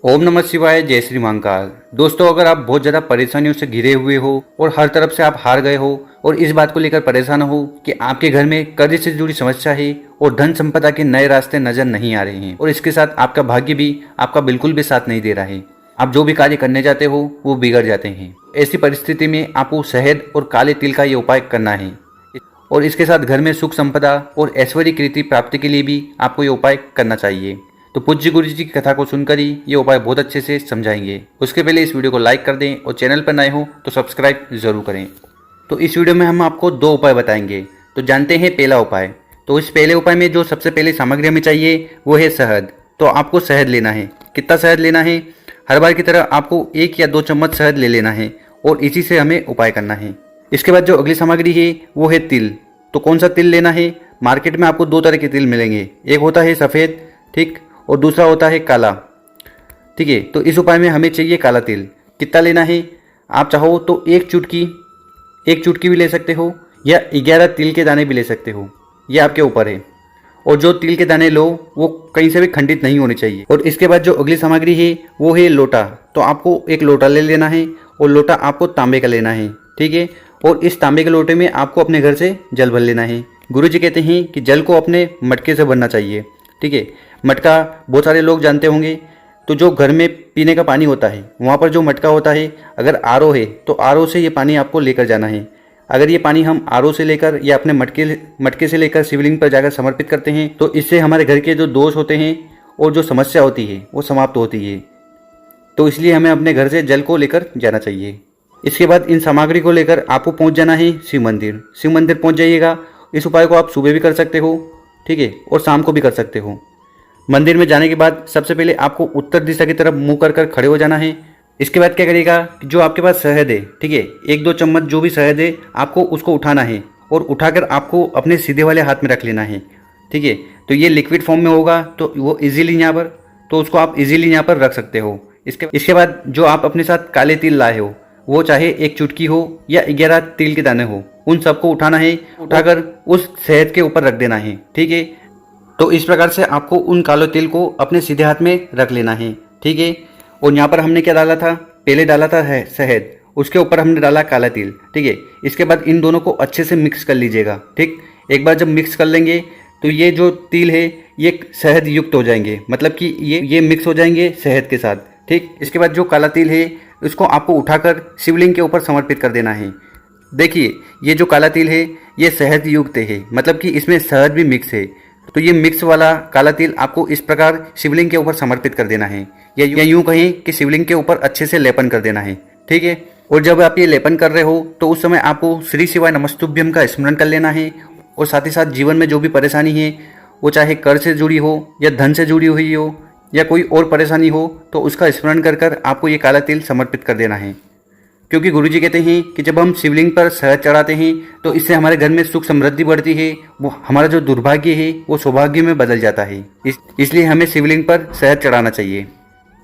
ओम नमः शिवाय, जय श्री महाकाल। दोस्तों, अगर आप बहुत ज़्यादा परेशानियों से घिरे हुए हो और हर तरफ से आप हार गए हो और इस बात को लेकर परेशान हो कि आपके घर में कर्ज से जुड़ी समस्या है और धन संपदा के नए रास्ते नजर नहीं आ रहे हैं और इसके साथ आपका भाग्य भी आपका बिल्कुल भी साथ नहीं दे रहा है, आप जो भी कार्य करने जाते हो वो बिगड़ जाते हैं। ऐसी परिस्थिति में आपको शहद और काले तिल का ये उपाय करना है और इसके साथ घर में सुख संपदा और ऐश्वर्य कीर्ति प्राप्ति के लिए भी आपको ये उपाय करना चाहिए। तो पूज्य गुरु जी की कथा को सुनकर ही ये उपाय बहुत अच्छे से समझाएंगे। उसके पहले इस वीडियो को लाइक कर दें और चैनल पर नए हो तो सब्सक्राइब जरूर करें। तो इस वीडियो में हम आपको दो उपाय बताएंगे। तो जानते हैं पहला उपाय। तो इस पहले उपाय में जो सबसे पहले सामग्री हमें चाहिए वो है शहद। तो आपको शहद लेना है। कितना शहद लेना है? हर बार की तरह आपको 1 या 2 चम्मच शहद ले लेना है और इसी से हमें उपाय करना है। इसके बाद जो अगली सामग्री है वो है तिल। तो कौन सा तिल लेना है? मार्केट में आपको 2 तरह के तिल मिलेंगे, एक होता है सफ़ेद, ठीक, और दूसरा होता है काला, ठीक है। तो इस उपाय में हमें चाहिए काला तिल। कितना लेना है? आप चाहो तो एक चुटकी भी ले सकते हो या 11 तिल के दाने भी ले सकते हो, ये आपके ऊपर है। और जो तिल के दाने लो वो कहीं से भी खंडित नहीं होने चाहिए। और इसके बाद जो अगली सामग्री है वो है लोटा। तो आपको एक लोटा ले लेना है और लोटा आपको तांबे का लेना है, ठीक है। और इस तांबे के लोटे में आपको अपने घर से जल भर लेना है। गुरुजी कहते हैं कि जल को अपने मटके से भरना चाहिए, ठीक है। मटका बहुत सारे लोग जानते होंगे। तो जो घर में पीने का पानी होता है वहाँ पर जो मटका होता है, अगर आरओ है तो आरओ से ये पानी आपको लेकर जाना है। अगर ये पानी हम आरओ से लेकर या अपने मटके से लेकर शिवलिंग पर जाकर समर्पित करते हैं तो इससे हमारे घर के जो दोष होते हैं और जो समस्या होती है वो समाप्त होती है। तो इसलिए हमें अपने घर से जल को लेकर जाना चाहिए। इसके बाद इन सामग्री को लेकर आपको पहुंच जाना है शिव मंदिर। शिव मंदिर पहुंच जाइएगा। इस उपाय को आप सुबह भी कर सकते हो, ठीक है, और शाम को भी कर सकते हो। मंदिर में जाने के बाद सबसे पहले आपको उत्तर दिशा की तरफ मुंह कर खड़े हो जाना है। इसके बाद क्या करिएगा कि जो आपके पास शहद है, ठीक है, 1-2 चम्मच जो भी शहद है आपको उसको उठाना है और उठाकर आपको अपने सीधे वाले हाथ में रख लेना है, ठीक है। तो ये लिक्विड फॉर्म में होगा तो वो इजीली यहाँ पर, तो उसको आप इजीली यहाँ पर रख सकते हो। इसके बाद जो आप अपने साथ काले तिल लाए हो, वो चाहे 1 चुटकी हो या 11 तिल के दाने हो, उन सबको उठाना है, उठाकर उस शहद के ऊपर रख देना है, ठीक है। तो इस प्रकार से आपको उन काले तिल को अपने सीधे हाथ में रख लेना है, ठीक है। और यहाँ पर हमने क्या डाला था? पहले डाला था शहद, उसके ऊपर हमने डाला काला तिल, ठीक है। इसके बाद इन दोनों को अच्छे से मिक्स कर लीजिएगा, ठीक। एक बार जब मिक्स कर लेंगे तो ये जो तिल है ये शहद युक्त हो जाएंगे, मतलब कि ये मिक्स हो जाएंगे शहद के साथ, ठीक। इसके बाद जो काला तिल है उसको आपको उठाकर शिवलिंग के ऊपर समर्पित कर देना है। देखिए, ये जो काला तिल है ये शहद युक्त है, मतलब कि इसमें शहद भी मिक्स है। तो ये मिक्स वाला काला तिल आपको इस प्रकार शिवलिंग के ऊपर समर्पित कर देना है, या यूं कहें कि शिवलिंग के ऊपर अच्छे से लेपन कर देना है, ठीक है। और जब आप ये लेपन कर रहे हो तो उस समय आपको श्री शिवाय नमस्तुभ्यम का स्मरण कर लेना है। और साथ ही साथ जीवन में जो भी परेशानी है, वो चाहे कर्ज से जुड़ी हो या धन से जुड़ी हुई हो या कोई और परेशानी हो, तो उसका स्मरण कर आपको ये काला तिल समर्पित कर देना है। क्योंकि गुरुजी कहते हैं कि जब हम शिवलिंग पर शहद चढ़ाते हैं तो इससे हमारे घर में सुख समृद्धि बढ़ती है, वो हमारा जो दुर्भाग्य है वो सौभाग्य में बदल जाता है। इसलिए हमें शिवलिंग पर शहद चढ़ाना चाहिए।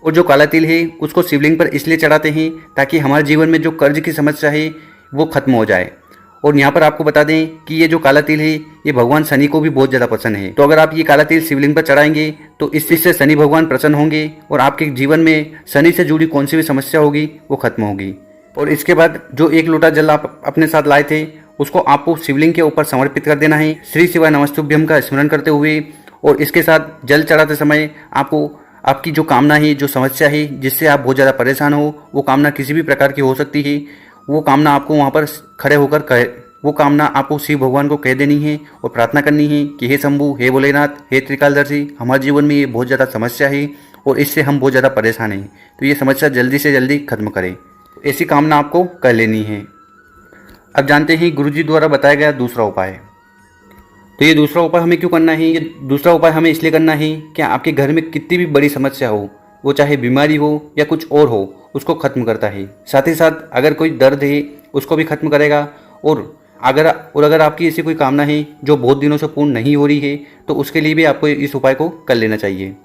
और जो काला तिल है उसको शिवलिंग पर इसलिए चढ़ाते हैं ताकि हमारे जीवन में जो कर्ज की समस्या है वो खत्म हो जाए। और यहाँ पर आपको बता दें कि ये जो काला तिल है ये भगवान शनि को भी बहुत ज़्यादा पसंद है। तो अगर आप ये काला तिल शिवलिंग पर चढ़ाएंगे तो इससे शनि भगवान प्रसन्न होंगे और आपके जीवन में शनि से जुड़ी कौन सी भी समस्या होगी वो खत्म होगी। और इसके बाद जो 1 लोटा जल आप अपने साथ लाए थे उसको आपको शिवलिंग के ऊपर समर्पित कर देना है श्री शिवाय नमस्तुभ्यम का स्मरण करते हुए। और इसके साथ जल चढ़ाते समय आपको आपकी जो कामना है, जो समस्या है जिससे आप बहुत ज़्यादा परेशान हो, वो कामना किसी भी प्रकार की हो सकती है, वो कामना आपको वहाँ पर खड़े होकर वो कामना आपको शिव भगवान को कह देनी है और प्रार्थना करनी है कि हे शंभु, हे भोलेनाथ, हे त्रिकालदर्शी, हमारे जीवन में ये बहुत ज़्यादा समस्या है और इससे हम बहुत ज़्यादा परेशान हैं, तो ये समस्या जल्दी से जल्दी खत्म करें। ऐसी कामना आपको कर लेनी है। अब जानते हैं गुरुजी द्वारा बताया गया दूसरा उपाय। तो ये दूसरा उपाय हमें क्यों करना है? ये दूसरा उपाय हमें इसलिए करना है कि आपके घर में कितनी भी बड़ी समस्या हो, वो चाहे बीमारी हो या कुछ और हो, उसको खत्म करता है। साथ ही साथ अगर कोई दर्द है उसको भी खत्म करेगा। और अगर आपकी ऐसी कोई कामना है जो बहुत दिनों से पूर्ण नहीं हो रही है तो उसके लिए भी आपको इस उपाय को कर लेना चाहिए।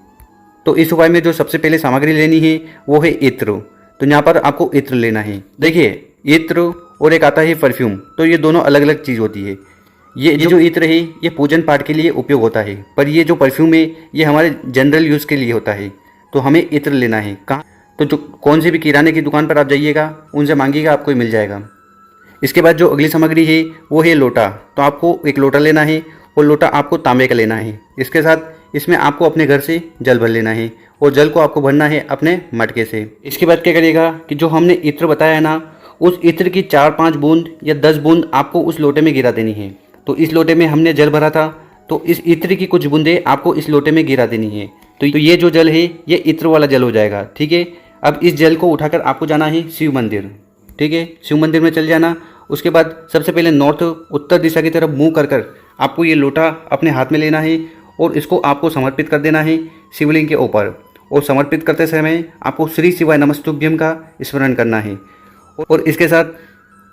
तो इस उपाय में जो सबसे पहले सामग्री लेनी है वो है इत्र। तो यहाँ पर आपको इत्र लेना है। देखिए, इत्र और एक आता है परफ्यूम, तो ये दोनों अलग अलग चीज़ होती है। ये जो इत्र है ये पूजन पाठ के लिए उपयोग होता है, पर ये जो परफ्यूम है ये हमारे जनरल यूज़ के लिए होता है। तो हमें इत्र लेना है। कहाँ? तो जो कौन सी भी किराने की दुकान पर आप जाइएगा, उनसे मांगिएगा, आपको मिल जाएगा। इसके बाद जो अगली सामग्री है वो है लोटा। तो आपको एक लोटा लेना है और लोटा आपको तांबे का लेना है। इसके साथ इसमें आपको अपने घर से जल भर लेना है और जल को आपको भरना है अपने मटके से। इसके बाद क्या करिएगा कि जो हमने इत्र बताया है ना, उस इत्र की 4-5 बूंद या 10 बूंद आपको उस लोटे में गिरा देनी है। तो इस लोटे में हमने जल भरा था, तो इस इत्र की कुछ बूंदें आपको इस लोटे में गिरा देनी है। तो ये जो जल है ये इत्र वाला जल हो जाएगा। ठीक है, अब इस जल को उठाकर आपको जाना है शिव मंदिर। ठीक है, शिव मंदिर में चल जाना। उसके बाद सबसे पहले नॉर्थ उत्तर दिशा की तरफ मुंह कर आपको ये लोटा अपने हाथ में लेना है और इसको आपको समर्पित कर देना है शिवलिंग के ऊपर। और समर्पित करते समय आपको श्री शिवाय नमस्तुभ्यम का स्मरण करना है। और इसके साथ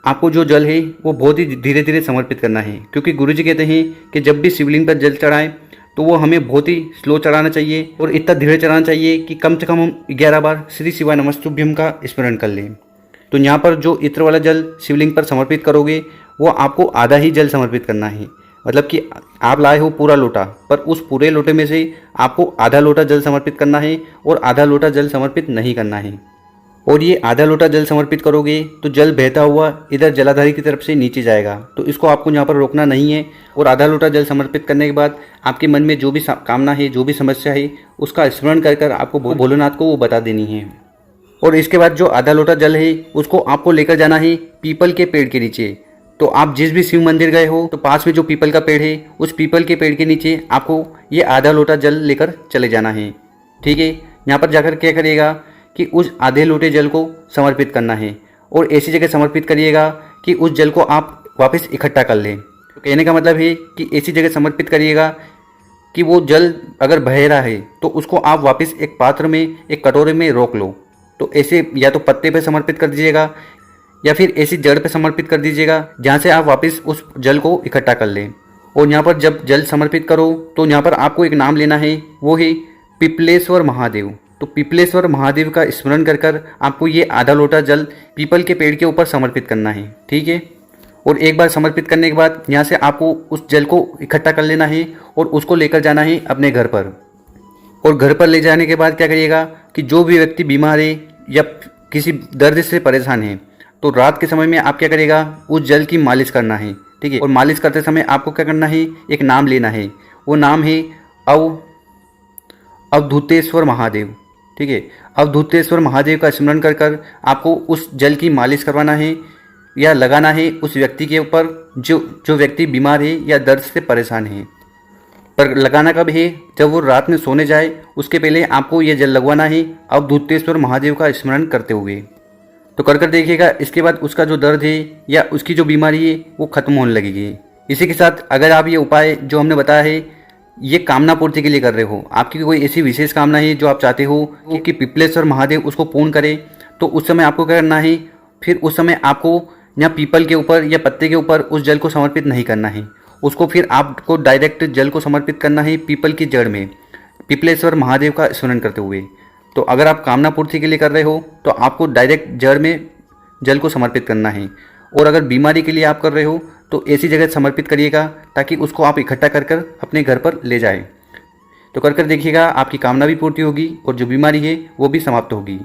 आपको जो जल है वो बहुत ही धीरे धीरे समर्पित करना है, क्योंकि गुरुजी कहते हैं कि जब भी शिवलिंग पर जल चढ़ाएं तो वो हमें बहुत ही स्लो चढ़ाना चाहिए और इतना धीरे चढ़ाना चाहिए कि कम से कम हम 11 बार श्री शिवाय नमस्तुभ्यम का स्मरण कर लें। तो यहाँ पर जो इत्र वाला जल शिवलिंग पर समर्पित करोगे वो आपको आधा ही जल समर्पित करना है। मतलब कि आप लाए हो पूरा लोटा, पर उस पूरे लोटे में से आपको आधा लोटा जल समर्पित करना है और आधा लोटा जल समर्पित नहीं करना है। और ये आधा लोटा जल समर्पित करोगे तो जल बहता हुआ इधर जलाधारी की तरफ से नीचे जाएगा, तो इसको आपको यहाँ पर रोकना नहीं है। और आधा लोटा जल समर्पित करने के बाद आपके मन में जो भी कामना है, जो भी समस्या है, उसका स्मरण कर आपको भोलेनाथ को वो बता देनी है। और इसके बाद जो आधा लोटा जल है उसको आपको लेकर जाना है पीपल के पेड़ के नीचे। तो आप जिस भी शिव मंदिर गए हो तो पास में जो पीपल का पेड़ है, उस पीपल के पेड़ के नीचे आपको ये आधा लोटा जल लेकर चले जाना है। ठीक है, यहाँ पर जाकर क्या करिएगा कि उस आधे लोटे जल को समर्पित करना है और ऐसी जगह समर्पित करिएगा कि उस जल को आप वापस इकट्ठा कर लें। तो कहने का मतलब है कि ऐसी जगह समर्पित करिएगा कि वो जल अगर बह रहा है तो उसको आप वापस एक पात्र में, एक कटोरे में रोक लो। तो ऐसे या तो पत्ते पे समर्पित कर दीजिएगा या फिर ऐसी जड़ पे समर्पित कर दीजिएगा जहाँ से आप वापस उस जल को इकट्ठा कर लें। और यहाँ पर जब जल समर्पित करो तो यहाँ पर आपको एक नाम लेना है, वो है पिपलेश्वर महादेव। तो पिपलेश्वर महादेव का स्मरण कर आपको ये आधा लोटा जल पीपल के पेड़ के ऊपर समर्पित करना है। ठीक है, और एक बार समर्पित करने के बाद यहाँ से आपको उस जल को इकट्ठा कर लेना है और उसको लेकर जाना है अपने घर पर। और घर पर ले जाने के बाद क्या करिएगा कि जो भी व्यक्ति बीमार है या किसी दर्द से परेशान है, तो रात के समय में आप क्या करिएगा, उस जल की मालिश करना है। ठीक है, और मालिश करते समय आपको क्या करना है, एक नाम लेना है। वो नाम है अवधूतेश्वर महादेव। ठीक है, अवधूतेश्वर महादेव का स्मरण कर आपको उस जल की मालिश करवाना है या लगाना है उस व्यक्ति के ऊपर जो व्यक्ति बीमार है या दर्द से परेशान है। पर लगाना कब है, जब वो रात में सोने जाए उसके पहले आपको ये जल लगवाना है अवधूतेश्वर महादेव का स्मरण करते हुए। तो कर देखिएगा, इसके बाद उसका जो दर्द है या उसकी जो बीमारी है वो खत्म होने लगेगी। इसी के साथ अगर आप ये उपाय जो हमने बताया है ये कामना पूर्ति के लिए कर रहे हो, आपकी कोई ऐसी विशेष कामना है जो आप चाहते हो कि पिपलेश्वर महादेव उसको पूर्ण करे, तो उस समय आपको क्या करना है, फिर उस समय आपको यहाँ पीपल के ऊपर या पत्ते के ऊपर उस जल को समर्पित नहीं करना है। उसको फिर आपको डायरेक्ट जल को समर्पित करना है पीपल की जड़ में, पिपलेश्वर महादेव का स्मरण करते हुए। तो अगर आप कामना पूर्ति के लिए कर रहे हो तो आपको डायरेक्ट जड़ में जल को समर्पित करना है। और अगर बीमारी के लिए आप कर रहे हो तो ऐसी जगह समर्पित करिएगा ताकि उसको आप इकट्ठा कर अपने घर पर ले जाएं। तो कर देखिएगा, आपकी कामना भी पूर्ति होगी और जो बीमारी है वो भी समाप्त होगी।